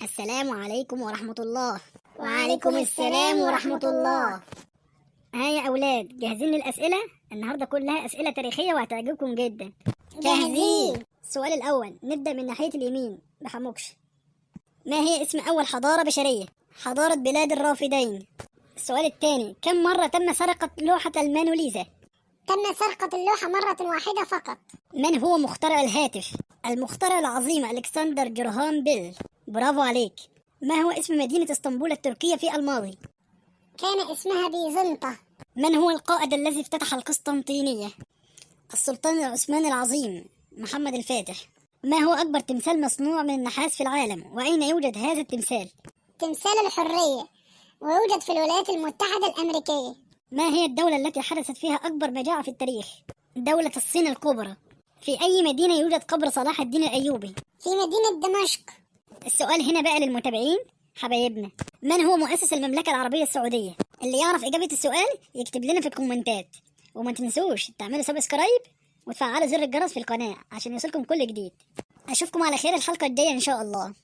السلام عليكم ورحمة الله. وعليكم السلام ورحمة الله. ها يا أولاد، جاهزين للأسئلة؟ النهاردة كلها أسئلة تاريخية وهتعجبكم جدا. جاهزين. السؤال الأول، نبدأ من ناحية اليمين بحموكش. ما هي اسم أول حضارة بشرية؟ حضارة بلاد الرافدين. السؤال الثاني، كم مرة تم سرقة لوحة الموناليزا؟ تم سرقة اللوحة مرة واحدة فقط. من هو مخترع الهاتف؟ المخترع العظيم ألكسندر جراهام بيل. برافو عليك. ما هو اسم مدينة اسطنبول التركية في الماضي؟ كان اسمها بيزنطة. من هو القائد الذي افتتح القسطنطينية؟ السلطان العثماني العظيم محمد الفاتح. ما هو أكبر تمثال مصنوع من النحاس في العالم؟ وأين يوجد هذا التمثال؟ تمثال الحرية، ويوجد في الولايات المتحدة الأمريكية. ما هي الدولة التي حدثت فيها أكبر مجاعة في التاريخ؟ دولة الصين الكبرى. في أي مدينة يوجد قبر صلاح الدين الأيوبي؟ في مدينة دمشق. السؤال هنا بقى للمتابعين حبايبنا، من هو مؤسس المملكة العربية السعودية؟ اللي يعرف إجابة السؤال يكتب لنا في الكومنتات، وما تنسوش تعملوا سبسكرايب وتفعلوا زر الجرس في القناة عشان يوصلكم كل جديد. أشوفكم على خير الحلقة الجاية إن شاء الله.